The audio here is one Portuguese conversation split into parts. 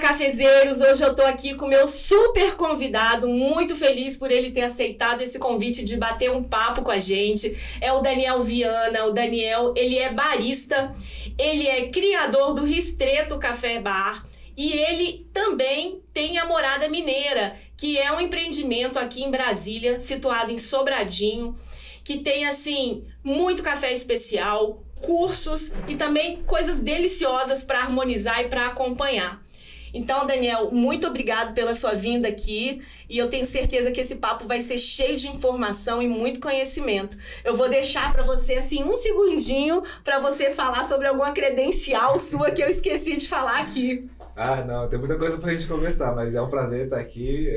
cafezeiros! Hoje eu tô aqui com o meu super convidado, muito feliz por ele ter aceitado esse convite de bater um papo com a gente. É o Daniel Viana. O Daniel, ele é barista, ele é criador do Ristretto Café Bar e ele também tem a Morada Mineira, que é um empreendimento aqui em Brasília, situado em Sobradinho, que tem, assim, muito café especial, cursos e também coisas deliciosas para harmonizar e para acompanhar. Então, Daniel, muito obrigado pela sua vinda aqui e eu tenho certeza que esse papo vai ser cheio de informação e muito conhecimento. Eu vou deixar para você, assim, um segundinho para você falar sobre alguma credencial sua que eu esqueci de falar aqui. Ah, não, tem muita coisa pra gente conversar, mas é um prazer estar aqui.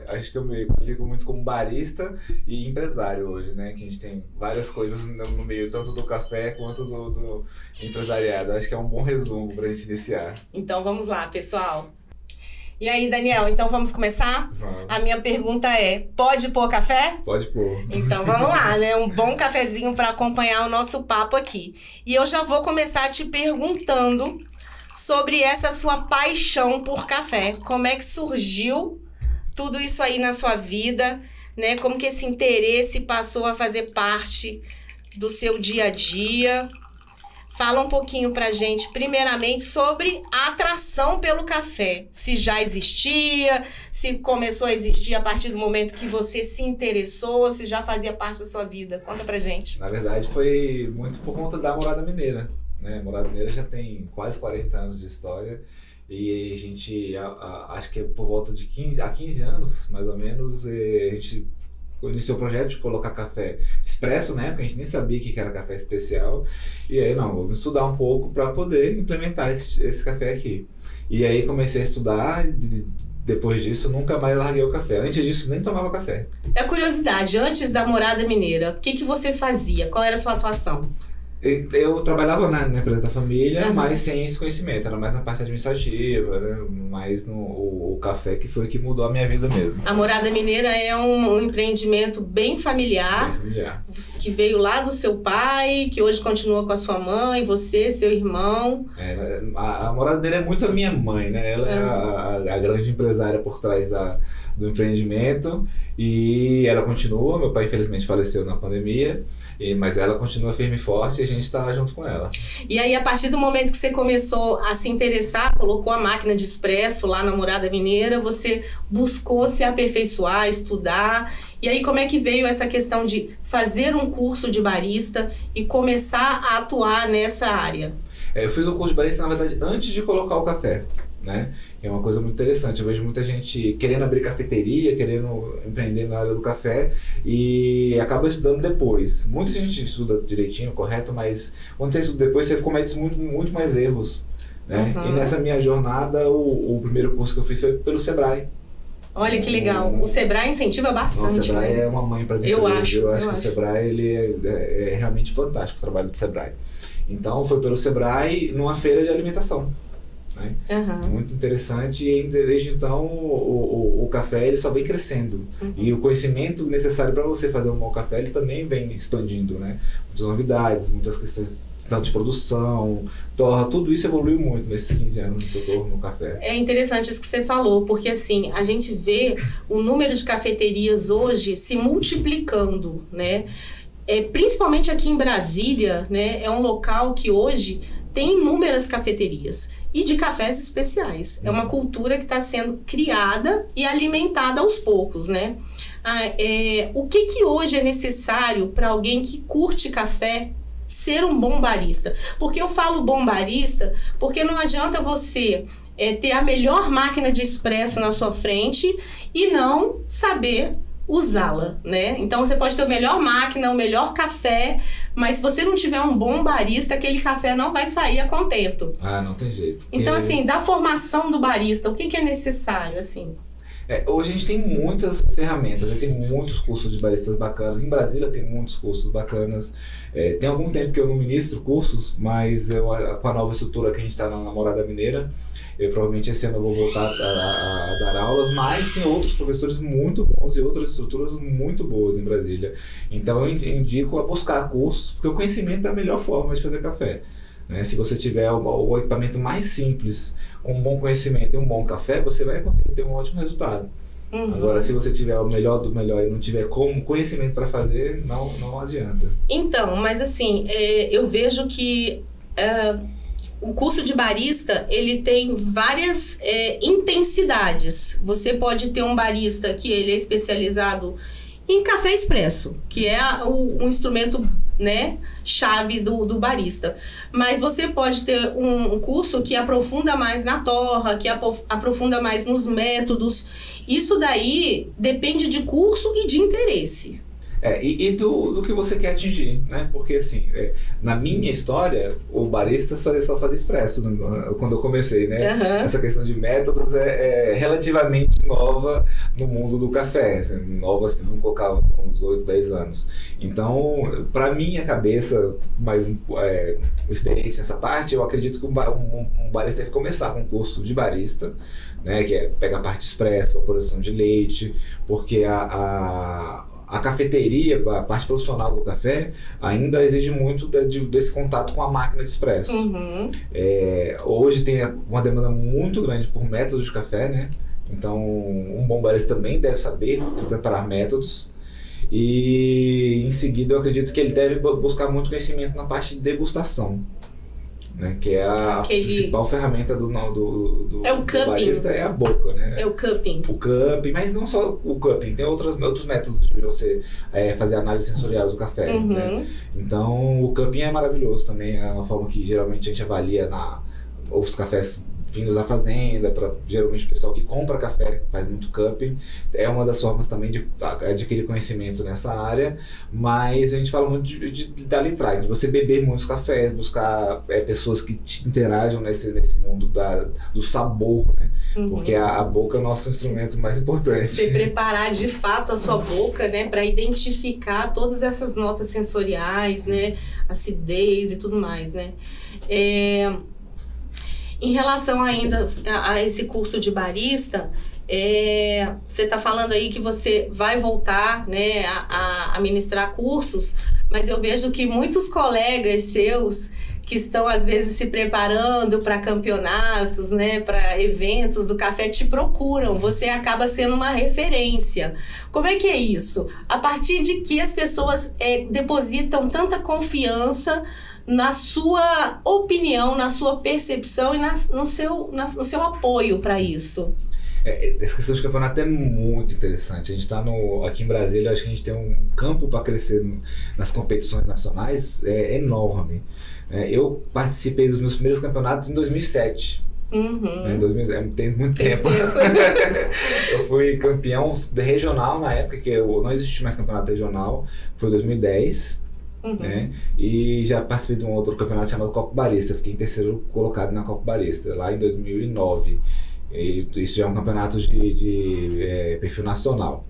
Acho que eu me fico muito como barista e empresário hoje, né? Que a gente tem várias coisas no meio, tanto do café quanto do empresariado. Acho que é um bom resumo pra gente iniciar. Então vamos lá, pessoal. E aí, Daniel, então vamos começar? Vamos. A minha pergunta é, pode pôr café? Pode pôr. Então vamos lá, né? Um bom cafezinho para acompanhar o nosso papo aqui. E eu já vou começar te perguntando sobre essa sua paixão por café. Como é que surgiu tudo isso aí na sua vida, né? Como que esse interesse passou a fazer parte do seu dia a dia? Fala um pouquinho pra gente, primeiramente, sobre a atração pelo café. Se já existia, se começou a existir a partir do momento que você se interessou, se já fazia parte da sua vida. Conta pra gente. Na verdade, foi muito por conta da Morada Mineira, né? A Morada Mineira já tem quase 40 anos de história e a gente, acho que é por volta de 15 anos, mais ou menos, a gente iniciou o projeto de colocar café expresso, né? Porque a gente nem sabia o que era café especial. E aí, não, vamos estudar um pouco para poder implementar esse café aqui. E aí comecei a estudar, depois disso nunca mais larguei o café. Antes disso nem tomava café. É curiosidade, antes da Morada Mineira, o que você fazia? Qual era a sua atuação? Eu trabalhava na empresa da família, mas sem esse conhecimento, era mais na parte administrativa, né? Mais o café que foi o que mudou a minha vida mesmo. A Morada Mineira é um empreendimento bem familiar, que veio lá do seu pai, que hoje continua com a sua mãe, você, seu irmão. A Morada Mineira é muito a minha mãe, né? Ela é a grande empresária por trás do empreendimento e ela continua. Meu pai infelizmente faleceu na pandemia, mas ela continua firme e forte e a gente está junto com ela. E aí, a partir do momento que você começou a se interessar, colocou a máquina de expresso lá na Morada Mineira, você buscou se aperfeiçoar, estudar. E aí, como é que veio essa questão de fazer um curso de barista e começar a atuar nessa área? Eu fiz o curso de barista, na verdade, antes de colocar o café, né? É uma coisa muito interessante. Eu vejo muita gente querendo abrir cafeteria, querendo empreender na área do café e acaba estudando depois. Muita gente estuda direitinho, correto, mas quando você estuda depois, você comete muito mais erros, né? E nessa minha jornada, o primeiro curso que eu fiz foi pelo Sebrae. Olha que legal. O Sebrae incentiva bastante. O Sebrae, né? É uma mãe para as empresas. Eu acho que o Sebrae ele é realmente fantástico, o trabalho do Sebrae. Então, foi pelo Sebrae numa feira de alimentação. Né? Muito interessante, e desde então o café ele só vem crescendo e o conhecimento necessário para você fazer um bom café ele também vem expandindo, né? Muitas novidades, muitas questões tanto de produção, torra, tudo isso evoluiu muito nesses 15 anos que eu estou no café. É interessante isso que você falou, porque assim, a gente vê o número de cafeterias hoje se multiplicando, né? Principalmente aqui em Brasília, né? É um local que hoje tem inúmeras cafeterias e de cafés especiais. É uma cultura que está sendo criada e alimentada aos poucos, né? O que hoje é necessário para alguém que curte café ser um bom barista? Porque eu falo bom barista porque não adianta você ter a melhor máquina de expresso na sua frente e não saber usá-la, né? Então você pode ter a melhor máquina, o melhor café, mas se você não tiver um bom barista, aquele café não vai sair a contento. Não tem jeito. Então, assim, da formação do barista, o que é necessário, assim? Hoje a gente tem muitas ferramentas, tem muitos cursos de baristas bacanas. Em Brasília tem muitos cursos bacanas. Tem algum tempo que eu não ministro cursos, mas com a nova estrutura que a gente está na Morada Mineira, provavelmente esse ano eu vou voltar a dar aulas, mas tem outros professores muito bons e outras estruturas muito boas em Brasília. Então eu indico a buscar cursos, porque o conhecimento é a melhor forma de fazer café. né? Se você tiver o equipamento mais simples, com um bom conhecimento e um bom café, você vai conseguir ter um ótimo resultado. Agora, se você tiver o melhor do melhor e não tiver conhecimento para fazer, não adianta. Então, mas assim, eu vejo que o curso de barista, ele tem várias intensidades. Você pode ter um barista que ele é especializado em café expresso, que é um instrumento, né, chave do barista. Mas você pode ter um curso que aprofunda mais na torra, que aprofunda mais nos métodos. Isso daí depende de curso e de interesse. E do que você quer atingir, né? Porque assim, na minha história, o barista só fazia expresso quando eu comecei, né? Essa questão de métodos é relativamente nova no mundo do café. Assim, nova, assim, vamos colocar uns 8, 10 anos. Então, para minha cabeça, mais experiência nessa parte, eu acredito que um barista deve começar com um curso de barista, né? Que pega a parte expresso, a produção de leite, porque a cafeteria, a parte profissional do café, ainda exige muito desse contato com a máquina de expresso. Hoje tem uma demanda muito grande por métodos de café, né? Então, um bom barista também deve saber preparar métodos. E, em seguida, eu acredito que ele deve buscar muito conhecimento na parte de degustação, né? Que é a principal ferramenta do barista, é a boca, né? É o cupping. O cupping, mas não só o cupping, tem outros métodos de você fazer análise sensorial do café, né? Então, o cupping é maravilhoso também, é uma forma que geralmente a gente avalia os cafés vindos da fazenda, para geralmente o pessoal que compra café faz muito cupping, é uma das formas também de adquirir conhecimento nessa área, mas a gente fala muito da litragem, de você beber muitos cafés, buscar pessoas que te interajam nesse mundo do sabor, né? Porque a boca é o nosso instrumento mais importante. Você preparar de fato a sua boca, né, para identificar todas essas notas sensoriais, né, acidez e tudo mais, né? Em relação ainda a esse curso de barista, você está falando aí que você vai voltar, né, a ministrar cursos, mas eu vejo que muitos colegas seus que estão às vezes se preparando para campeonatos, né, para eventos do café te procuram, você acaba sendo uma referência. Como é que é isso? A partir de que as pessoas depositam tanta confiança na sua opinião, na sua percepção e no seu apoio para isso? Essa questão de campeonato é muito interessante. A gente está aqui em Brasília, acho que a gente tem um campo para crescer nas competições nacionais enorme. Eu participei dos meus primeiros campeonatos em 2007. Tem muito tempo. Eu fui campeão regional na época, que não existia mais campeonato regional, foi 2010. Né? E já participei de um outro campeonato chamado Copa Barista, fiquei em terceiro colocado na Copa Barista, lá em 2009. E isso já é um campeonato de perfil nacional.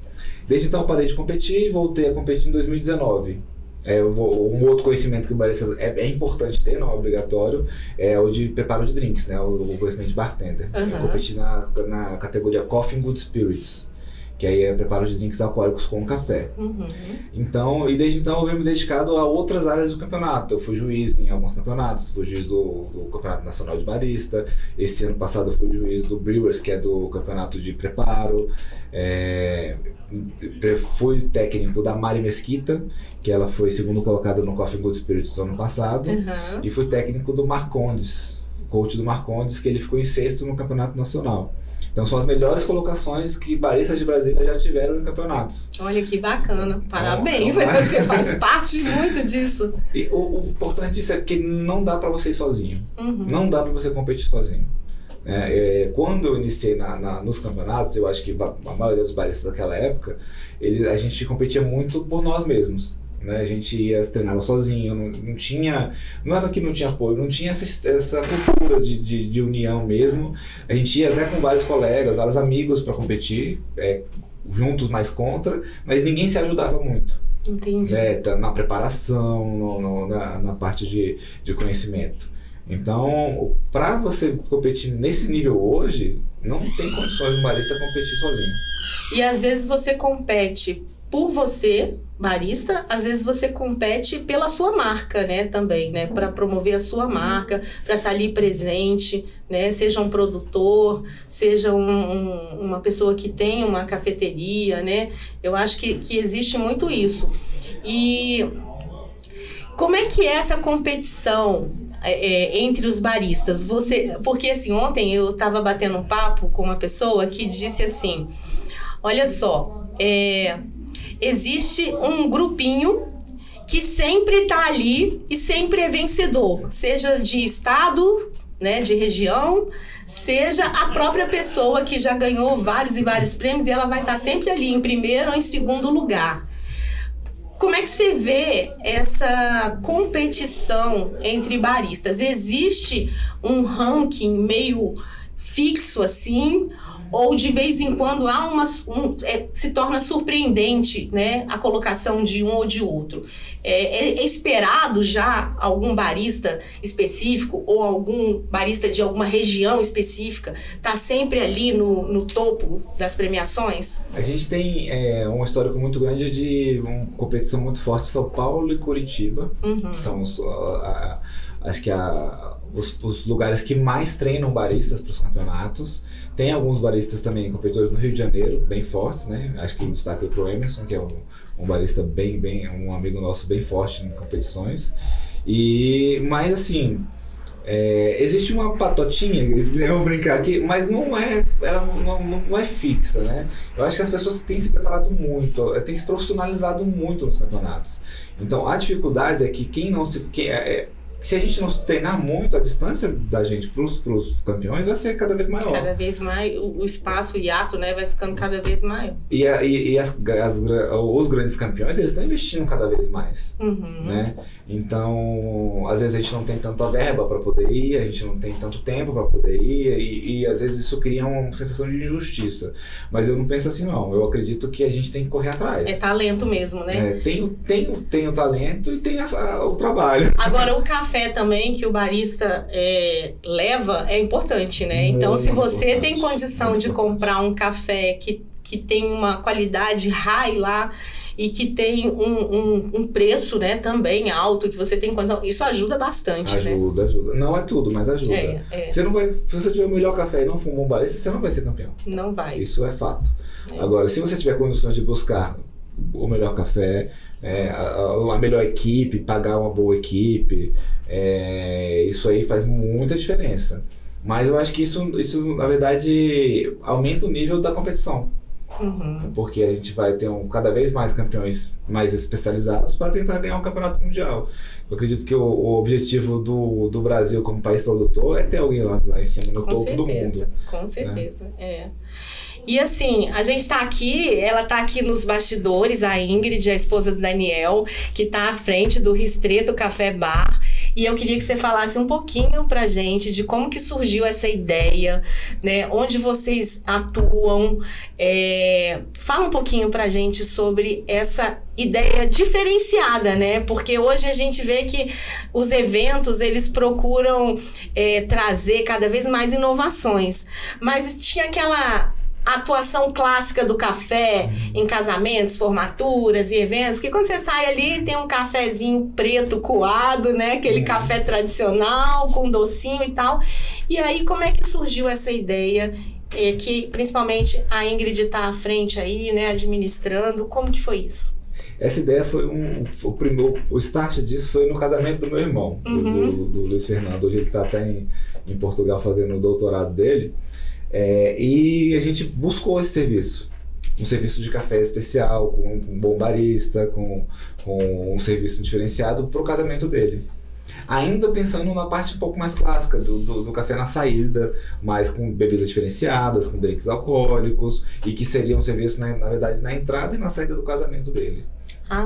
Desde então eu parei de competir e voltei a competir em 2019. Um outro conhecimento que o barista é importante ter, não é obrigatório, é o de preparo de drinks, né? O conhecimento de bartender. Eu competi na categoria Coffee and Good Spirits, que aí é preparo de drinks alcoólicos com café. Então, e desde então eu venho me dedicado a outras áreas do campeonato. Eu fui juiz em alguns campeonatos, fui juiz do Campeonato Nacional de Barista. Esse ano passado eu fui juiz do Brewers, que é do campeonato de preparo. Fui técnico da Mari Mesquita, que ela foi segundo colocada no Coffee and Good Spirits do ano passado. E fui técnico do Marcondes, coach do Marcondes, que ele ficou em sexto no Campeonato Nacional. Então são as melhores colocações que baristas de Brasília já tiveram em campeonatos. Olha que bacana, parabéns, você faz parte muito disso. E o importante disso é que não dá para você ir sozinho, não dá para você competir sozinho. Quando eu iniciei nos campeonatos, eu acho que a maioria dos baristas daquela época, a gente competia muito por nós mesmos. Né? A gente treinava sozinho, não era que não tinha apoio, não tinha essa cultura de união mesmo. A gente ia até com vários colegas, vários amigos para competir, juntos mais contra, mas ninguém se ajudava muito. Entendi. Na preparação, na parte de conhecimento. Então, para você competir nesse nível hoje, não tem condições de um barista competir sozinho. E às vezes você compete por você, barista, às vezes você compete pela sua marca, né, também, né, para promover a sua marca, para estar ali presente, né, seja um produtor, seja uma pessoa que tem uma cafeteria, né, eu acho que existe muito isso. E como é que é essa competição entre os baristas? Porque assim, ontem eu estava batendo um papo com uma pessoa que disse assim, olha só, existe um grupinho que sempre está ali e sempre é vencedor, seja de estado, né, de região, seja a própria pessoa que já ganhou vários e vários prêmios e ela vai estar sempre ali em primeiro ou em segundo lugar. Como é que você vê essa competição entre baristas? Existe um ranking meio fixo assim? Ou de vez em quando se torna surpreendente, né, a colocação de um ou de outro? É esperado já algum barista específico ou algum barista de alguma região específica tá sempre ali no topo das premiações? A gente tem um histórico muito grande de uma competição muito forte, São Paulo e Curitiba. São acho que os lugares que mais treinam baristas para os campeonatos. Tem alguns baristas também, competidores no Rio de Janeiro, bem fortes, né? Acho que um destaque aí pro Emerson, que é um barista um amigo nosso bem forte em competições. Mas assim, existe uma patotinha, eu vou brincar aqui, mas ela não é fixa, né? Eu acho que as pessoas têm se preparado muito, têm se profissionalizado muito nos campeonatos. Então a dificuldade é que se a gente não treinar muito, a distância da gente para os campeões vai ser cada vez maior. Cada vez mais, o espaço, o hiato, né, vai ficando cada vez maior. E os grandes campeões, eles estão investindo cada vez mais. Né? Então, às vezes a gente não tem tanta verba para poder ir, a gente não tem tanto tempo para poder ir, e às vezes isso cria uma sensação de injustiça. Mas eu não penso assim, não. Eu acredito que a gente tem que correr atrás. É talento mesmo, né? Tem o talento e tem o trabalho. Agora, o café também que o barista leva é importante, né? Então, se você tem condição de comprar um café que tem uma qualidade high lá e que tem um preço, né, também alto, que você tem condição, isso ajuda bastante, né? Ajuda. Não é tudo, mas ajuda. Você não vai, se você tiver o melhor café e não for um bom barista, você não vai ser campeão. Não vai. Isso é fato. Agora, se você tiver condições de buscar o melhor café, a melhor equipe, pagar uma boa equipe, isso aí faz muita diferença. Mas eu acho que isso na verdade aumenta o nível da competição. Porque a gente vai ter cada vez mais campeões mais especializados para tentar ganhar um campeonato mundial. Eu acredito que o objetivo do Brasil como país produtor é ter alguém lá em cima, no topo do mundo. Com certeza, E assim, a gente tá aqui, ela tá aqui nos bastidores, a Ingrid, a esposa do Daniel, que tá à frente do Ristretto Café Bar. E eu queria que você falasse um pouquinho pra gente de como que surgiu essa ideia, né? Onde vocês atuam. Fala um pouquinho pra gente sobre essa ideia diferenciada, né? Porque hoje a gente vê que os eventos, eles procuram trazer cada vez mais inovações. Mas tinha aquela atuação clássica do café em casamentos, formaturas e eventos, que quando você sai ali tem um cafezinho preto coado, né? Aquele café tradicional com docinho e tal. E aí, como é que surgiu essa ideia? Que principalmente a Ingrid está à frente aí, né? Administrando. Como que foi isso? Essa ideia foi o start disso foi no casamento do meu irmão, do Luiz Fernando. Hoje ele está até em Portugal fazendo o doutorado dele. E a gente buscou esse serviço, um serviço de café especial, com um bom barista, com um serviço diferenciado para o casamento dele. Ainda pensando na parte um pouco mais clássica do café na saída, mas com bebidas diferenciadas, com drinks alcoólicos, e que seria um serviço, na verdade, na entrada e na saída do casamento dele.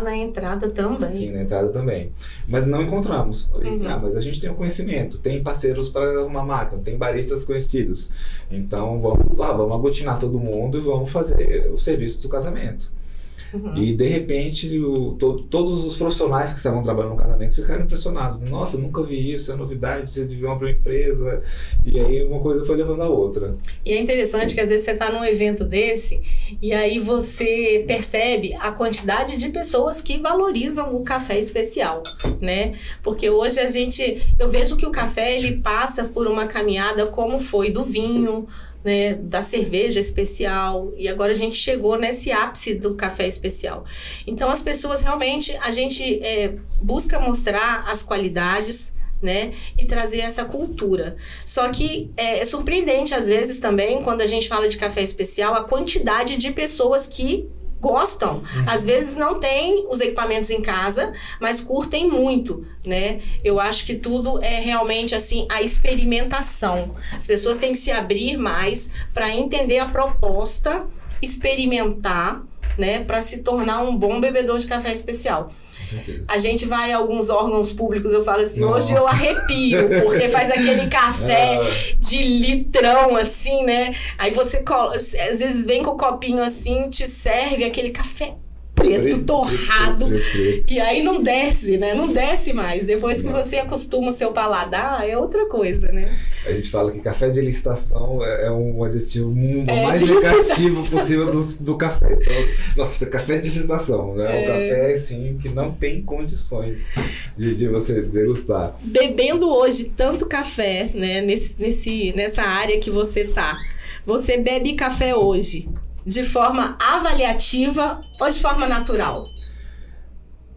Na entrada também. Sim, na entrada também. Mas não encontramos. Mas a gente tem o conhecimento, tem parceiros para uma máquina, tem baristas conhecidos. Então vamos aglutinar todo mundo e vamos fazer o serviço do casamento. E de repente todos os profissionais que estavam trabalhando no casamento ficaram impressionados. Nossa, eu nunca vi isso, é novidade, você devia abrir uma empresa. E aí uma coisa foi levando a outra. E é interessante que às vezes você está num evento desse e aí você percebe a quantidade de pessoas que valorizam o café especial, né? Porque hoje eu vejo que o café ele passa por uma caminhada como foi do vinho, né, da cerveja especial, e agora a gente chegou nesse ápice do café especial. Então as pessoas realmente, a gente busca mostrar as qualidades, né, e trazer essa cultura. Só que é surpreendente às vezes também, quando a gente fala de café especial, a quantidade de pessoas que gostam. Às vezes não tem os equipamentos em casa, mas curtem muito, né? Eu acho que tudo é realmente assim, a experimentação. As pessoas têm que se abrir mais para entender a proposta, experimentar, né, para se tornar um bom bebedor de café especial. A gente vai a alguns órgãos públicos, eu falo assim, hoje eu arrepio, porque faz aquele café de litrão, assim, né? Aí você, às vezes vem com o copinho assim, te serve aquele café preto, torrado, e aí não desce, né? Não desce mais. Depois que você acostuma o seu paladar, é outra coisa, né? A gente fala que café de licitação é um adjetivo mais negativo possível do café. Então, nossa, café de licitação, né? Um café, assim, que não tem condições de você degustar. Bebendo hoje tanto café, né? Nessa área que você tá, você bebe café hoje de forma avaliativa ou de forma natural?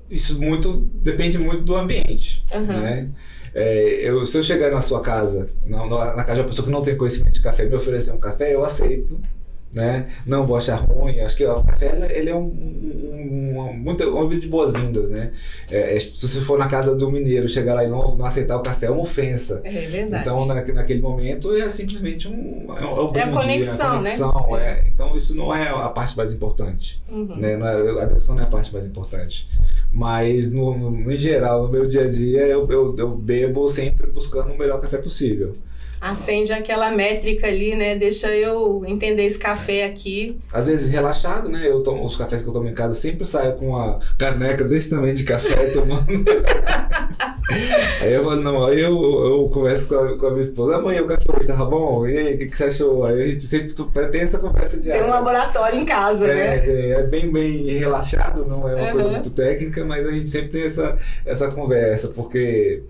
Isso depende muito do ambiente, né? Se eu chegar na sua casa, na casa de uma pessoa que não tem conhecimento de café, me oferecer um café, eu aceito, né? Não vou achar ruim. Acho que o café ele é um ambiente de boas-vindas, né? Se você for na casa do mineiro, chegar lá e não aceitar o café, é uma ofensa. É verdade. Então, naquele momento, é simplesmente a conexão, né? Então, isso não é a parte mais importante. Né? A degustação não é a parte mais importante. Mas, em geral, no meu dia a dia, eu bebo sempre buscando o melhor café possível. Acende aquela métrica ali, né? Deixa eu entender esse café aqui. Às vezes relaxado, né? Os cafés que eu tomo em casa sempre saio com uma caneca desse tamanho de café tomando. Aí eu falo, aí eu converso com a minha esposa, amanhã o café hoje tava bom? E aí, o que você achou? Aí a gente sempre tem essa conversa diária. Tem um laboratório em casa, né? É bem relaxado, não é uma coisa muito técnica, mas a gente sempre tem essa conversa, porque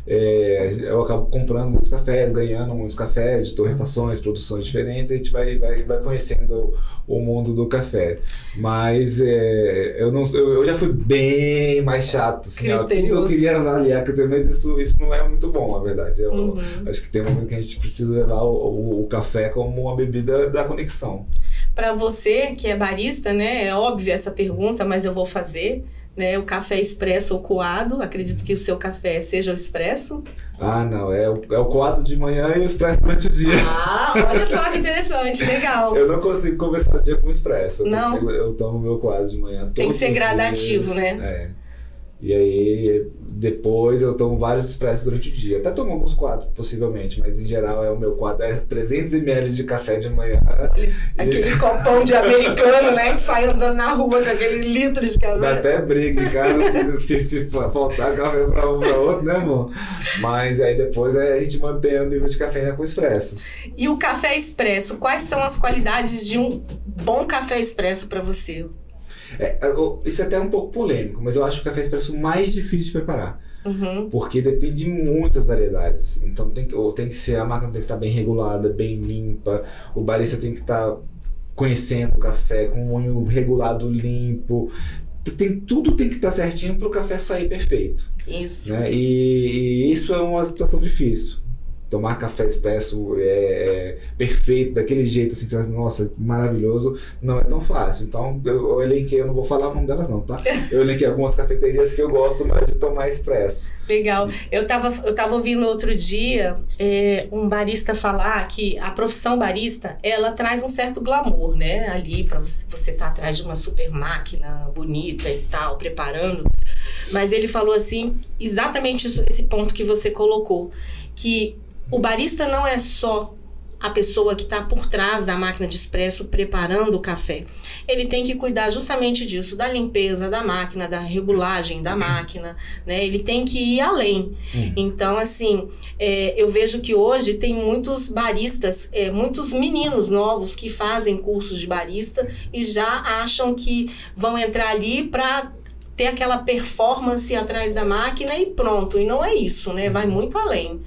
eu acabo comprando muitos cafés, ganhando muitos cafés de torrefações, produções diferentes, a gente vai conhecendo o mundo do café. Mas eu já fui bem mais chato, assim, tudo eu queria avaliar, mas isso não é muito bom, na verdade. Eu acho que tem um momento que a gente precisa levar o café como uma bebida da conexão. Para você que é barista, né, é óbvio essa pergunta, mas eu vou fazer. Né, o café expresso ou coado, acredito que o seu café seja o expresso. Não, é o coado de manhã e o expresso durante o dia. Olha só que interessante, legal. Eu não consigo começar o dia com expresso. Não? Eu tomo meu coado de manhã todos Tem que ser dias, gradativo, né? E aí, depois eu tomo vários expressos durante o dia. Até tomo alguns quadros, possivelmente, mas em geral o meu quadro é 300 ml de café de manhã. Aquele copão de americano, né? Que sai andando na rua com aquele litro de café. Dá até briga em casa se faltar café pra um pra outro, né, amor? Mas aí depois a gente mantém o nível de cafeína com expressos. E o café expresso, quais são as qualidades de um bom café expresso para você? Isso é até um pouco polêmico, mas eu acho o café expresso mais difícil de preparar. Porque depende de muitas variedades. Então a máquina tem que estar bem regulada, bem limpa. O barista tem que estar conhecendo o café com um moinho regulado, limpo. Tudo tem que estar certinho para o café sair perfeito. Isso. Né? E isso é uma situação difícil. Tomar café expresso perfeito, daquele jeito, assim, nossa, maravilhoso, não é tão fácil. Então, eu elenquei, eu não vou falar o nome delas não, tá? Eu elenquei algumas cafeterias que eu gosto mais de tomar expresso. Legal. Eu tava ouvindo outro dia um barista falar que a profissão barista, ela traz um certo glamour, né? Ali, pra você tá atrás de uma super máquina bonita e tal, preparando. Mas ele falou assim, exatamente esse ponto que você colocou, que o barista não é só a pessoa que está por trás da máquina de expresso preparando o café. Ele tem que cuidar justamente disso, da limpeza da máquina, da regulagem da máquina, né? Ele tem que ir além. Então, assim, eu vejo que hoje tem muitos baristas, muitos meninos novos que fazem cursos de barista e já acham que vão entrar ali para ter aquela performance atrás da máquina e pronto. E não é isso, né? Vai muito além.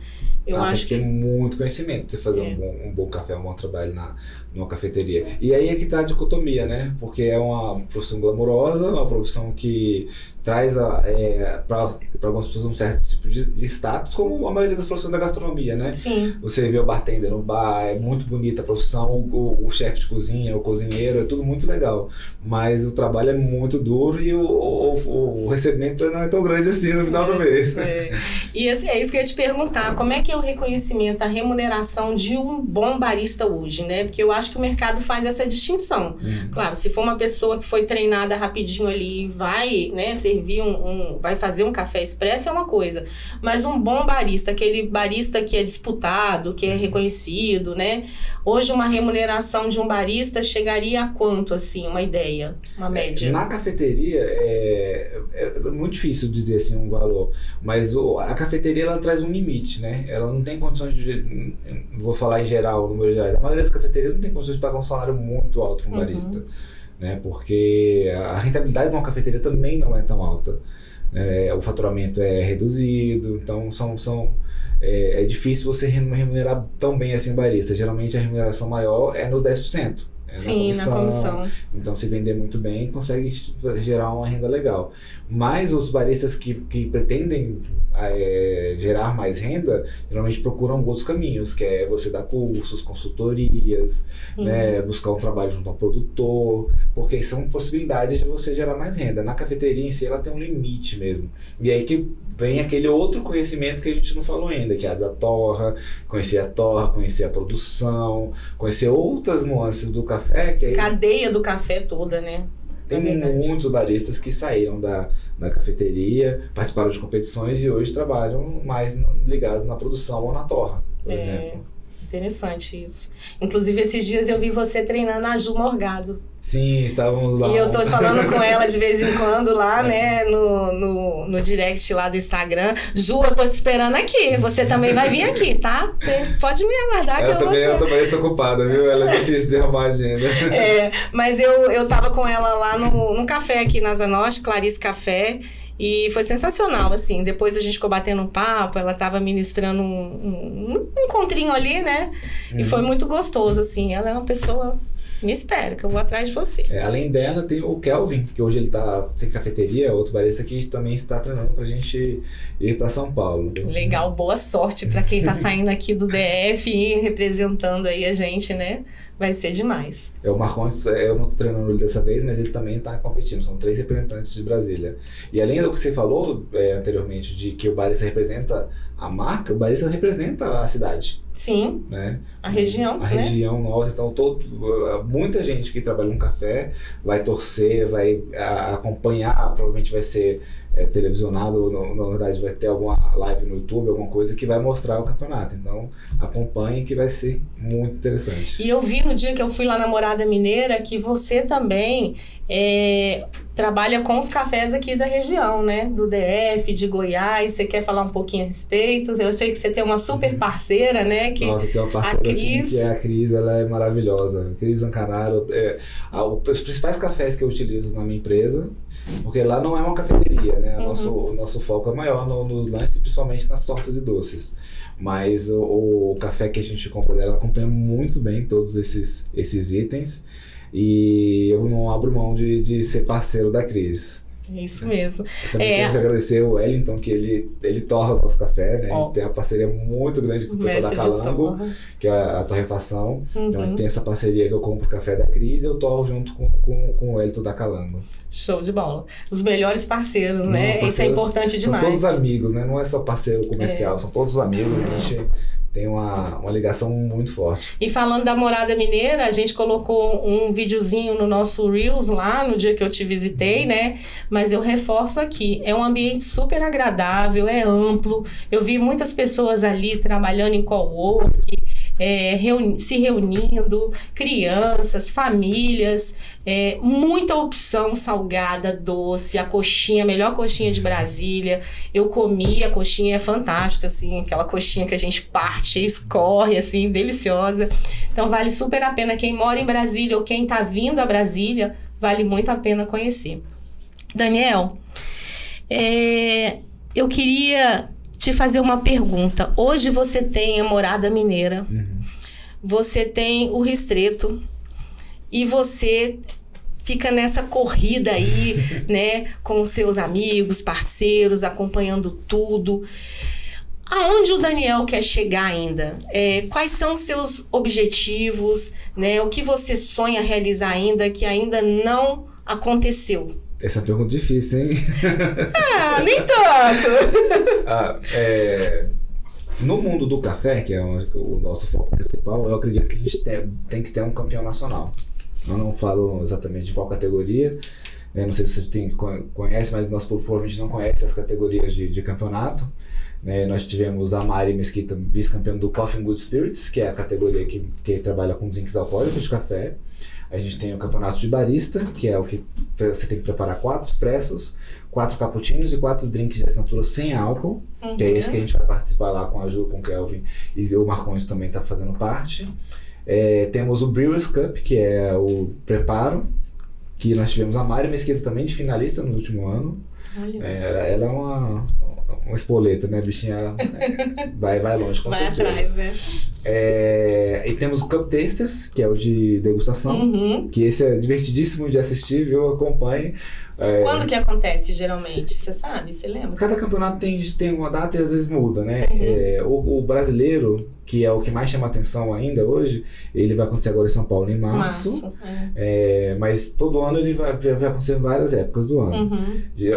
Eu acho tem que ter muito conhecimento pra você fazer um bom café, um bom trabalho numa cafeteria. E aí é que tá a dicotomia, né? Porque é uma profissão glamourosa, uma profissão que traz para algumas pessoas um certo tipo de status, como a maioria das profissões da gastronomia, né? Sim. Você vê o bartender no bar, é muito bonita a profissão, o chefe de cozinha, o cozinheiro, é tudo muito legal. Mas o trabalho é muito duro e o recebimento não é tão grande assim no final do mês. E assim, é isso que eu ia te perguntar, como é que é o reconhecimento, a remuneração de um bom barista hoje, né? Porque eu acho que o mercado faz essa distinção. Claro, se for uma pessoa que foi treinada rapidinho ali e vai, né, servir vai fazer um café expresso é uma coisa, mas um bom barista, aquele barista que é disputado, que é reconhecido, né? Hoje uma remuneração de um barista chegaria a quanto, assim, uma ideia, uma média? Na cafeteria é muito difícil dizer assim um valor, mas a cafeteria ela traz um limite, né? Ela não tem condições de, vou falar em geral, números gerais, a maioria das cafeterias não tem condições de pagar um salário muito alto para um barista. Né, porque a rentabilidade de uma cafeteria também não é tão alta. O faturamento é reduzido, então é difícil você remunerar tão bem assim o barista. Geralmente a remuneração maior é nos 10%. Sim, na comissão. Então, se vender muito bem, consegue gerar uma renda legal. Mas os baristas que pretendem gerar mais renda, geralmente procuram outros caminhos, que é você dar cursos, consultorias, né, buscar um trabalho junto ao produtor, porque são possibilidades de você gerar mais renda. Na cafeteria em si, ela tem um limite mesmo. E aí que vem aquele outro conhecimento que a gente não falou ainda, que é a da torra, conhecer a produção, conhecer outras nuances do café. Que aí cadeia do café toda, né? Tem muitos baristas que saíram da cafeteria, participaram de competições e hoje trabalham mais ligados na produção ou na torra, por exemplo. Interessante isso. Inclusive, esses dias eu vi você treinando a Ju Morgado. Sim, estávamos lá. E eu tô falando com ela de vez em quando lá, né, no direct lá do Instagram. Ju, eu tô te esperando aqui. Você também vai vir aqui, tá? Você pode me aguardar que eu também estou ocupada, viu? Ela é difícil de arrumar a agenda. Mas eu tava com ela lá no café aqui na Zanoche, Clarice Café. E foi sensacional, assim. Depois a gente ficou batendo um papo, ela tava ministrando um encontrinho ali, né? E foi muito gostoso, assim. Ela é uma pessoa... Me espera, que eu vou atrás de você. Além dela, tem o Kelvin, que hoje ele tá sem cafeteria, outro barista que também está treinando pra gente ir pra São Paulo. Legal, boa sorte pra quem tá saindo aqui do DF e representando aí a gente, né? Vai ser demais. O Marcondes, eu não tô treinando ele dessa vez, mas ele também tá competindo. São 3 representantes de Brasília. E além do que você falou anteriormente, de que o barista representa a marca, o barista representa a cidade. Sim, né? A região, a região nossa. Então, muita gente que trabalha no café vai torcer, vai acompanhar, provavelmente vai ser televisionado, na verdade vai ter alguma live no YouTube, alguma coisa que vai mostrar o campeonato. Então, acompanhe que vai ser muito interessante. E eu vi no dia que eu fui lá na Morada Mineira que você também trabalha com os cafés aqui da região, né? Do DF, de Goiás. Você quer falar um pouquinho a respeito? Eu sei que você tem uma super parceira, né? Nossa, tem uma parceira assim, que é a Cris, ela é maravilhosa. Cris Zancanaro. Os principais cafés que eu utilizo na minha empresa, porque lá não é uma cafeteria, né? O nosso foco é maior nos lanches, principalmente nas tortas e doces. Mas o café que a gente compra dela acompanha muito bem todos esses itens. E eu não abro mão de ser parceiro da Cris. Isso mesmo. Eu também tenho que agradecer o Wellington, que ele torra o nosso café, né? A gente tem uma parceria muito grande com o pessoal da Calango, que é a torrefação. Então a gente tem essa parceria que eu compro o café da Cris e eu torro junto com o Wellington da Calango. Show de bola. Os melhores parceiros, né? Isso é importante demais. São todos amigos, né? Não é só parceiro comercial, são todos amigos. A gente tem uma ligação muito forte. E falando da Morada Mineira, a gente colocou um videozinho no nosso Reels lá, no dia que eu te visitei, né? Mas eu reforço aqui, é um ambiente super agradável, é amplo. Eu vi muitas pessoas ali trabalhando em cowork, se reunindo, crianças, famílias, muita opção salgada, doce, a coxinha, a melhor coxinha de Brasília. Eu comi, a coxinha é fantástica, assim, aquela coxinha que a gente parte, escorre, assim, deliciosa. Então vale super a pena, quem mora em Brasília ou quem tá vindo a Brasília, vale muito a pena conhecer. Daniel, eu queria te fazer uma pergunta. Hoje você tem a Morada Mineira, você tem o Ristretto e você fica nessa corrida aí, né, com os seus amigos, parceiros, acompanhando tudo. Aonde o Daniel quer chegar ainda? Quais são os seus objetivos, né? O que você sonha realizar ainda que ainda não aconteceu? Essa é uma pergunta difícil, hein? Nem tanto! No mundo do café, que é o nosso foco principal, eu acredito que a gente tem que ter um campeão nacional. Eu não falo exatamente de qual categoria, né? Não sei se você conhece, mas nós provavelmente não conhece as categorias de campeonato. Nós tivemos a Mari Mesquita, vice-campeã do Coffee and Good Spirits, que é a categoria que trabalha com drinks alcoólicos de café. A gente tem o campeonato de barista, que é o que você tem que preparar 4 expressos, 4 cappuccinos e 4 drinks de assinatura sem álcool, que é esse que a gente vai participar lá com a Ju, com o Kelvin, e o Marcondes também está fazendo parte. Temos o Brewers Cup, que é o preparo, que nós tivemos a Mari Mesquita também de finalista no último ano. Ela é uma espoleta, né? A bichinha vai longe, com certeza. Vai atrás, né? E temos o Cup Tasters, que é o de degustação, que esse é divertidíssimo de assistir, viu? Acompanhe. Quando que acontece, geralmente? Você sabe? Você lembra? Cada campeonato tem uma data e às vezes muda, né? O brasileiro, que é o que mais chama atenção ainda hoje, ele vai acontecer agora em São Paulo em março. Mas todo ano ele vai acontecer em várias épocas do ano.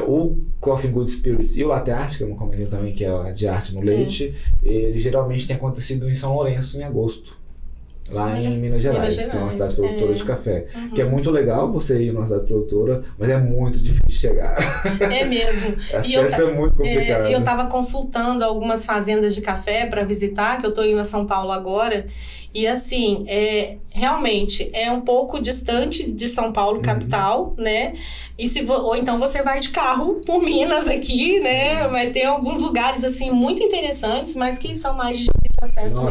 O Coffee and Good Spirits e o Latte Art, que eu não comentei também, que é a de arte no leite, ele geralmente tem acontecido em São Lourenço em agosto. Lá em Minas Gerais, que é uma cidade produtora de café. Que é muito legal você ir numa cidade produtora, mas é muito difícil de chegar. É mesmo. Acesso é muito complicado. Eu estava consultando algumas fazendas de café para visitar, que eu estou indo a São Paulo agora. E assim, realmente é um pouco distante de São Paulo, capital, né? Ou então você vai de carro por Minas aqui, né? Mas tem alguns lugares assim muito interessantes, mas que são mais de acesso mesmo.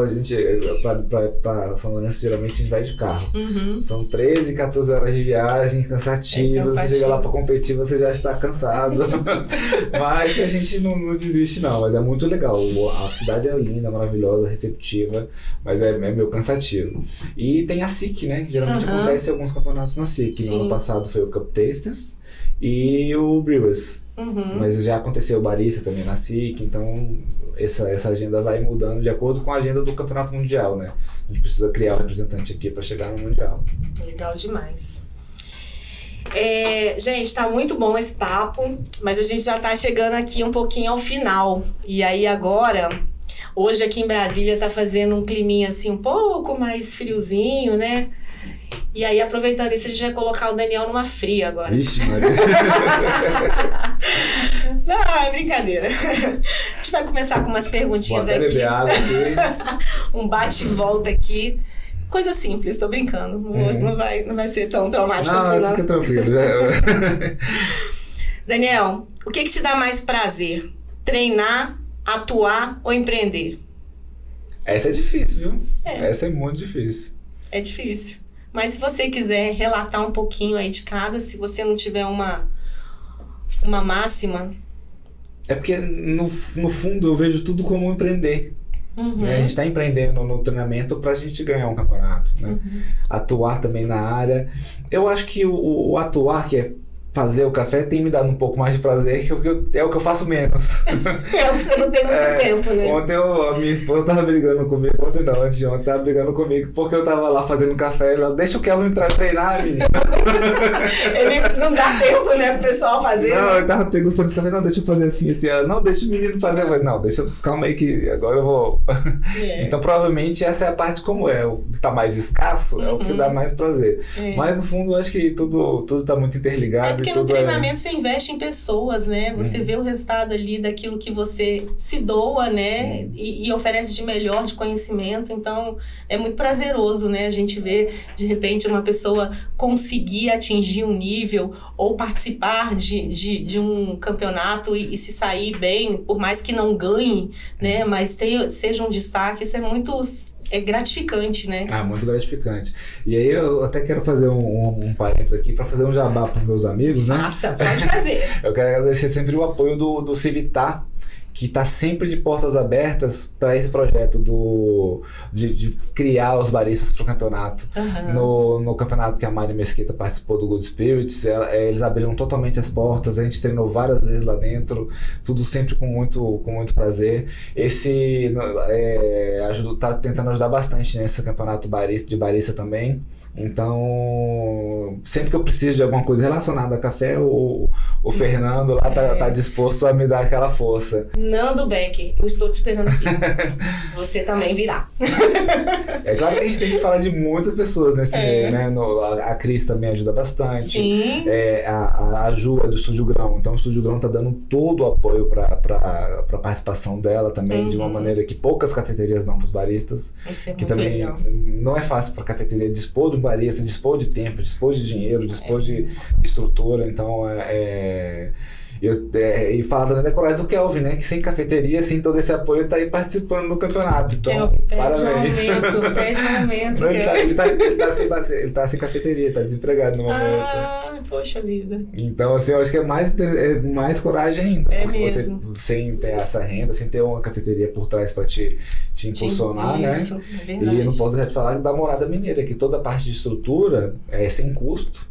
A gente leva pra São Lourenço, geralmente a gente vai de carro. São 13, 14 horas de viagem, cansativo. Você chega lá pra competir, você já está cansado. Mas a gente não desiste, não. Mas é muito legal. A cidade é linda, maravilhosa, receptiva, mas é meio cansativo. E tem a SIC, né? Que geralmente acontece alguns campeonatos na SIC. No ano passado foi o Cup Tasters e o Brewers. Mas já aconteceu o Barista também na SIC, então essa agenda vai mudando de acordo com a agenda do Campeonato Mundial, né? A gente precisa criar um representante aqui para chegar no Mundial. Legal demais. Gente, tá muito bom esse papo, mas a gente já tá chegando aqui um pouquinho ao final. E aí agora, hoje aqui em Brasília tá fazendo um climinha assim um pouco mais friozinho, né? E aí, aproveitando isso, a gente vai colocar o Daniel numa fria agora. Vixe, Maria. Não, é brincadeira. A gente vai começar com umas perguntinhas aqui. Um bate e volta aqui. Coisa simples, tô brincando. Não vai ser tão traumático assim, não. Fica tranquilo. Daniel, o que te dá mais prazer? Treinar, atuar ou empreender? Essa é difícil, viu? Essa é muito difícil. É difícil. Mas se você quiser relatar um pouquinho aí de cada, se você não tiver uma máxima... É porque, no fundo, eu vejo tudo como empreender. A gente está empreendendo no treinamento para a gente ganhar um campeonato, né? Atuar também na área. Eu acho que o atuar, que é fazer o café, tem me dado um pouco mais de prazer, que é o que eu faço menos. É o que você não tem muito tempo, né? Ontem a minha esposa tava brigando comigo, antes de ontem tava brigando comigo, porque eu tava lá fazendo café, ela deixa o Kelvin treinar, menino. Ele não dá tempo, né, pro pessoal fazer. Não, eu tava gostando desse café, não, deixa eu fazer assim, ela, não, deixa o menino fazer. Eu falei, não, calma aí que agora eu vou... Então, provavelmente, essa é a parte como o que tá mais escasso, é o que dá mais prazer. Mas, no fundo, eu acho que tudo tá muito interligado. porque no treinamento você investe em pessoas, né? Você vê o resultado ali daquilo que você se doa, né? E oferece de melhor, de conhecimento. Então, é muito prazeroso, né? A gente vê, de repente, uma pessoa conseguir atingir um nível ou participar de um campeonato e se sair bem, por mais que não ganhe, né? Mas seja um destaque, isso é muito... É gratificante, né? Muito gratificante. E aí eu até quero fazer um parênteses aqui para fazer um jabá para os meus amigos, né? Nossa, pode fazer. Eu quero agradecer sempre o apoio do Civitar, que está sempre de portas abertas para esse projeto de criar os baristas para o campeonato. No campeonato que a Mari Mesquita participou do Good Spirits, eles abriram totalmente as portas, a gente treinou várias vezes lá dentro, tudo sempre com muito prazer. Esse tá tentando ajudar bastante nesse campeonato de barista também. Então, sempre que eu preciso de alguma coisa relacionada a café, o Fernando lá tá disposto a me dar aquela força. Nando Becker, eu estou te esperando aqui. Você também virá. É claro que a gente tem que falar de muitas pessoas nesse meio, né? A Cris também ajuda bastante. Sim. A Ju é do Estúdio Grão, então o Estúdio Grão tá dando todo o apoio para a participação dela também, de uma maneira que poucas cafeterias dão para os baristas. Isso é que muito também legal. Não é fácil para a cafeteria dispor de um barista, dispor de tempo, dispor de dinheiro, dispor de estrutura. Então, e falar também da coragem do Kelvin, né? Que sem cafeteria, sem todo esse apoio, tá aí participando do campeonato. Então, Kelvin, parabéns. Pede um aumento. Não, ele tá sem cafeteria, tá desempregado no momento. Poxa vida. Então, assim, eu acho que é mais coragem ainda. É porque mesmo. Você, sem ter essa renda, sem ter uma cafeteria por trás pra te impulsionar, Isso, né? é verdade. E não posso deixar de falar da Morada Mineira, que toda a parte de estrutura é sem custo,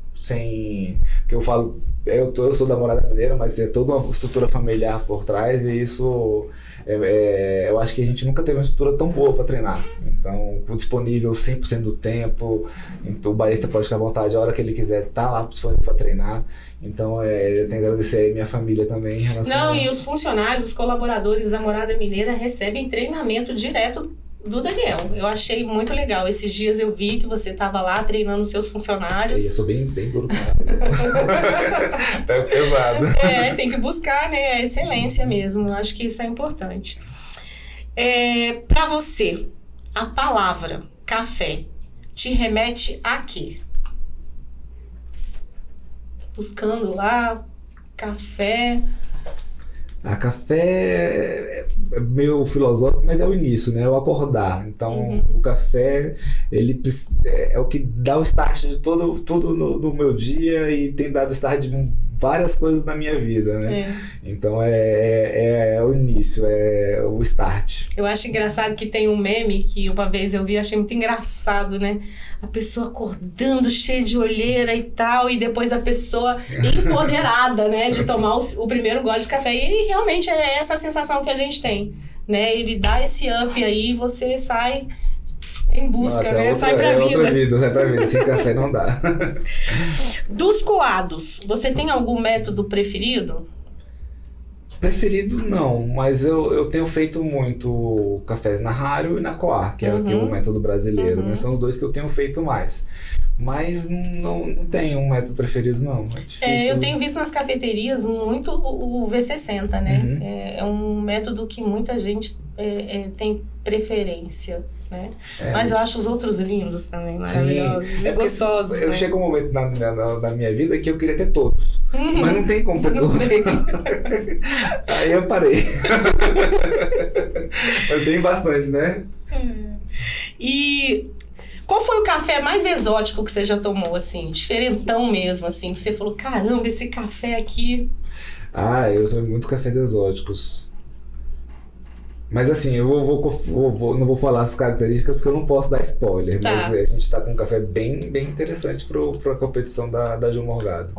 que eu falo, eu sou da Morada Mineira, mas é toda uma estrutura familiar por trás, e isso eu acho que a gente nunca teve uma estrutura tão boa para treinar. Então, disponível 100% do tempo, então o barista pode ficar à vontade a hora que ele quiser, tá lá disponível para treinar. Então, eu tenho que agradecer aí minha família também em relação e os funcionários, os colaboradores da Morada Mineira recebem treinamento direto do Daniel. Eu achei muito legal. Esses dias eu vi que você estava lá treinando os seus funcionários. Eu sou bem duro. Tá pesado. Tem que buscar, né, a excelência mesmo. Eu acho que isso é importante. Para você, a palavra café te remete a quê? Buscando lá, café... Café é meio filosófico, mas é o início, né? É o acordar. Então, o café, ele é o que dá o start de tudo no meu dia e tem dado start de várias coisas na minha vida, né? Então, é o início, é o start. Eu acho engraçado que tem um meme que uma vez eu vi, achei muito engraçado, né? A pessoa acordando, cheia de olheira e tal, e depois a pessoa empoderada, né? De tomar o primeiro gole de café. E realmente é essa a sensação que a gente tem, né? Ele dá esse up aí e você sai em busca, né? Sai pra vida. Sai pra vida. Sem café não dá. Dos coados, você tem algum método preferido? Preferido não, mas eu tenho feito muito cafés na Rario e na Coar, que é o método brasileiro, né? São os dois que eu tenho feito mais. Mas não tenho um método preferido, não. É difícil. Eu tenho visto nas cafeterias muito o V60, né? É um método que muita gente tem preferência, né? Mas eu acho os outros lindos também, maravilhosos e gostosos. Eu chego um momento na minha vida que eu queria ter todos. Mas não tem como ter todos. Aí eu parei. Mas tem bastante, né? E qual foi o café mais exótico que você já tomou, assim? Diferentão mesmo, assim, que você falou, caramba, esse café aqui... Eu tomei muitos cafés exóticos. Mas assim, eu não vou falar as características porque eu não posso dar spoiler. Mas a gente tá com um café bem interessante pra competição da Ju Morgado.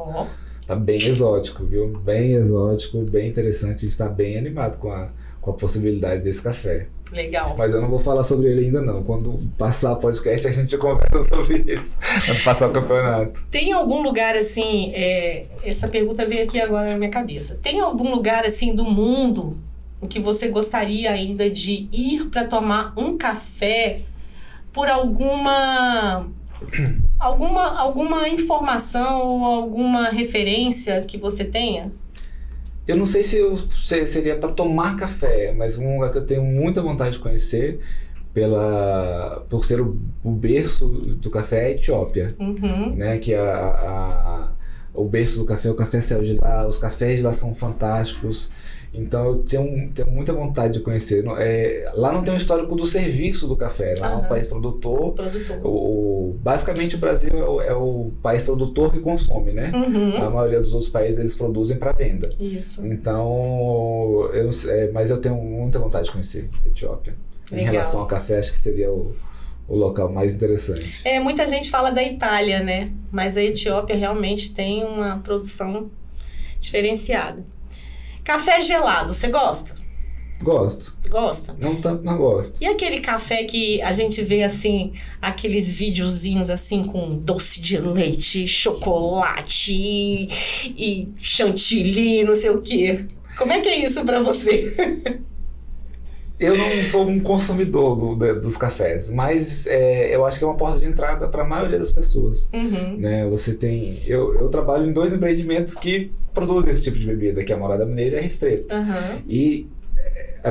Tá bem exótico, viu? Bem exótico, bem interessante. A gente tá bem animado com a possibilidade desse café. Legal. Mas eu não vou falar sobre ele ainda não. Quando passar o podcast, a gente conversa sobre isso. Quando passar o campeonato. Tem algum lugar assim... essa pergunta veio aqui agora na minha cabeça. Tem algum lugar assim do mundo em que você gostaria ainda de ir para tomar um café por alguma Alguma informação ou alguma referência que você tenha? Eu não sei se seria para tomar café, mas um lugar que eu tenho muita vontade de conhecer por ser o berço do café é a Etiópia, né? Que o berço do café, o café saiu de lá, os cafés de lá são fantásticos. Então eu tenho muita vontade de conhecer. Lá não tem um histórico do serviço do café, lá é um país produtor. Basicamente o Brasil é o país produtor que consome, né? A maioria dos outros países eles produzem para venda. Isso. Então, mas eu tenho muita vontade de conhecer a Etiópia. Legal. Em relação ao café, acho que seria o local mais interessante. Muita gente fala da Itália, né? Mas a Etiópia realmente tem uma produção diferenciada. Café gelado, você gosta? Gosto. Gosta? Não tanto, mas gosto. E aquele café que a gente vê assim, aqueles videozinhos assim com doce de leite, chocolate e chantilly, não sei o quê. Como é que é isso pra você? Eu não sou um consumidor dos cafés, mas eu acho que é uma porta de entrada para a maioria das pessoas. Né? Você tem... Eu trabalho em 2 empreendimentos que produzem esse tipo de bebida, que é a Morada Mineira e a Ristretto. E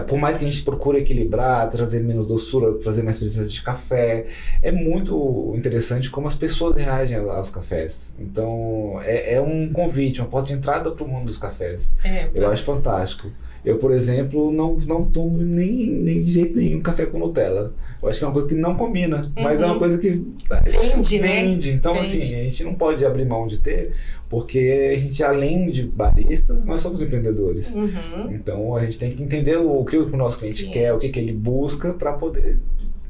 por mais que a gente procure equilibrar, trazer menos doçura, trazer mais presença de café, é muito interessante como as pessoas reagem aos cafés. Então, é um convite, uma porta de entrada para o mundo dos cafés. Eu acho fantástico. Eu, por exemplo, não tomo nem de jeito nenhum café com Nutella. Eu acho que é uma coisa que não combina, mas é uma coisa que vende, né? Então, vende. Assim, a gente não pode abrir mão de ter, porque a gente, além de baristas, nós somos empreendedores. Então, a gente tem que entender o que o nosso cliente quer, o que ele busca para poder,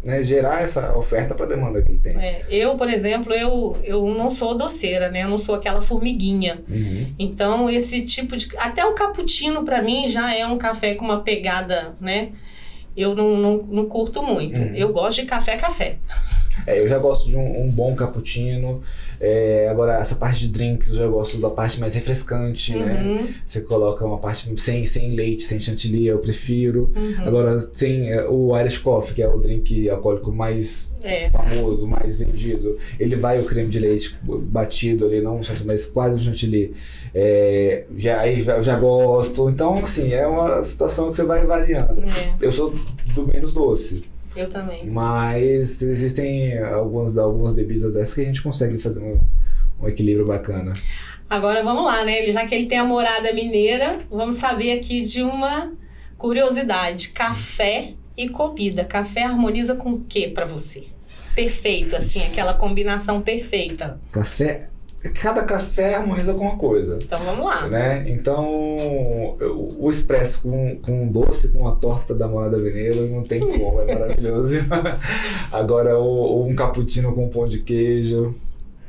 né, gerar essa oferta para a demanda que ele tem. Eu, por exemplo, eu não sou doceira, né? Eu não sou aquela formiguinha. Então, esse tipo de... Até o cappuccino, para mim, já é um café com uma pegada, né? Eu não curto muito. Eu gosto de café. Eu já gosto de um bom cappuccino. Agora, essa parte de drinks, eu já gosto da parte mais refrescante, né? Você coloca uma parte sem leite, sem chantilly, eu prefiro. Agora, sem o Irish Coffee, que é o drink alcoólico mais famoso, mais vendido, ele vai o creme de leite batido ali, não mas quase um chantilly. Eu já gosto. Então, assim, é uma situação que você vai variando. Eu sou do menos doce. Eu também. Mas existem algumas bebidas dessas que a gente consegue fazer um equilíbrio bacana. Agora vamos lá, né? Já que ele tem a Morada Mineira, vamos saber aqui de uma curiosidade. Café e comida. Café harmoniza com o que pra você? Perfeito, assim, aquela combinação perfeita. Cada café harmoniza com uma coisa. Então vamos lá. Né? Então, o expresso com doce, com a torta da Morada Mineira, não tem como, é maravilhoso. Agora, um cappuccino com pão de queijo.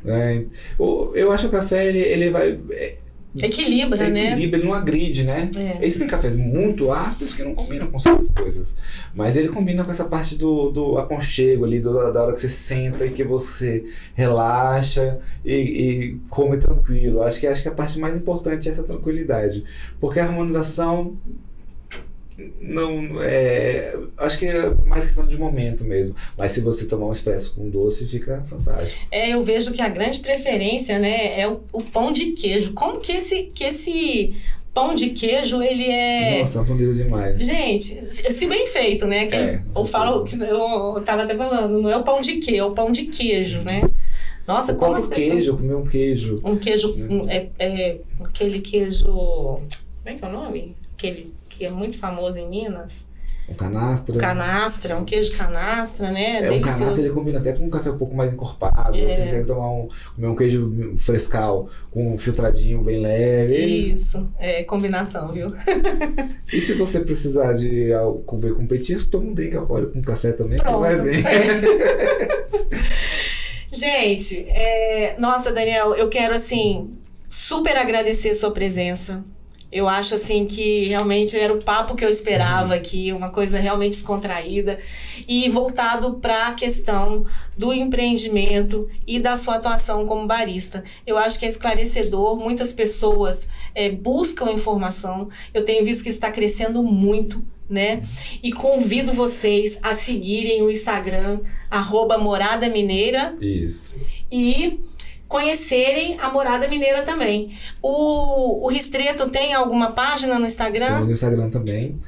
Né? Eu acho que o café, ele vai... Equilibra, né? Ele não agride, né? Existem cafés muito ácidos que não combinam com certas coisas. Mas ele combina com essa parte do aconchego ali, da hora que você senta e que você relaxa e come tranquilo. Acho que a parte mais importante é essa tranquilidade. Porque a harmonização não acho que é mais questão de momento mesmo, mas se você tomar um expresso com doce fica fantástico. Eu vejo que a grande preferência, né, é o pão de queijo. Como que esse pão de queijo, ele é... Nossa, harmoniza demais. Gente, se bem feito, né, eu tava até falando, não é o pão de queijo, é o pão de queijo, né? Nossa, como as pessoas... comer um queijo. Um queijo, aquele queijo... Como é que é o nome? Aquele que é muito famoso em Minas. Um canastra. Um queijo canastra, né? Um canastra ele combina até com um café um pouco mais encorpado. Você consegue comer um queijo frescal com um filtradinho bem leve. Isso, combinação, viu? E se você precisar de comer com petisco, toma um drink alcoólico com café também, pronto, que vai bem. Gente, nossa, Daniel, eu quero, assim, super agradecer a sua presença. Eu acho assim que realmente era o papo que eu esperava aqui, uma coisa realmente descontraída e voltado para a questão do empreendimento e da sua atuação como barista. Eu acho que é esclarecedor, muitas pessoas buscam informação, eu tenho visto que está crescendo muito, né? E convido vocês a seguirem o Instagram, @MoradaMineira. Isso. E conhecerem a Morada Mineira também. O Ristreto tem alguma página no Instagram? Estamos no Instagram também,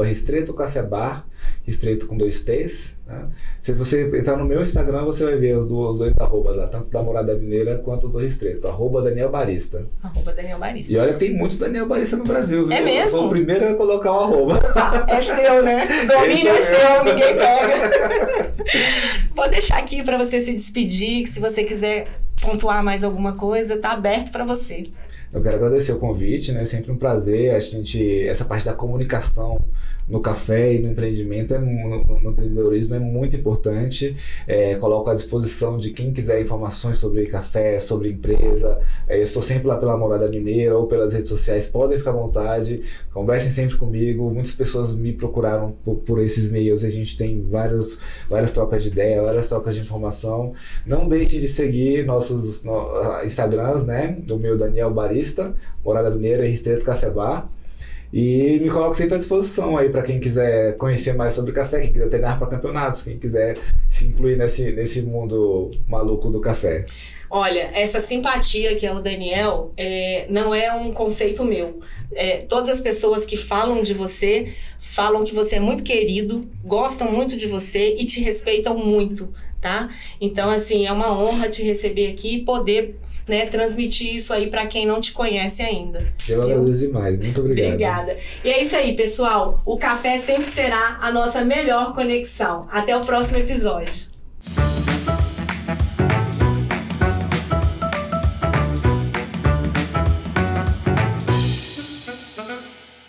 @Ristreto Café Bar, Ristreto com 2 T's. Né? Se você entrar no meu Instagram, você vai ver os dois arrobas lá, tanto da Morada Mineira quanto do Ristreto, @Daniel Barista. Daniel Barista. E olha, tem muitos Daniel Barista no Brasil, viu? É mesmo? Eu sou o primeiro a colocar o arroba. É seu, né? Domínio é seu, ninguém pega. Vou deixar aqui para você se despedir, que se você quiser pontuar mais alguma coisa, tá aberto para você. Eu quero agradecer o convite, né? Sempre um prazer. Essa parte da comunicação no café e no empreendimento, no empreendedorismo é muito importante. Coloco à disposição de quem quiser informações sobre café, sobre empresa. Eu estou sempre lá pela Morada Mineira ou pelas redes sociais, podem ficar à vontade, conversem sempre comigo. Muitas pessoas me procuraram por esses meios, a gente tem várias trocas de ideia, várias trocas de informação. Não deixem de seguir nossos Instagrams, né? Do meu Daniel Barista, Morada Mineira e Ristreto Café Bar. E me coloco sempre à disposição aí para quem quiser conhecer mais sobre café, quem quiser treinar para campeonatos, quem quiser se incluir nesse mundo maluco do café. Olha, essa simpatia que é o Daniel não é um conceito meu. Todas as pessoas que falam de você, falam que você é muito querido, gostam muito de você e te respeitam muito, tá? Então, assim, é uma honra te receber aqui e poder, né, transmitir isso aí para quem não te conhece ainda. Eu agradeço demais, muito obrigado. Obrigada. E é isso aí, pessoal. O café sempre será a nossa melhor conexão. Até o próximo episódio.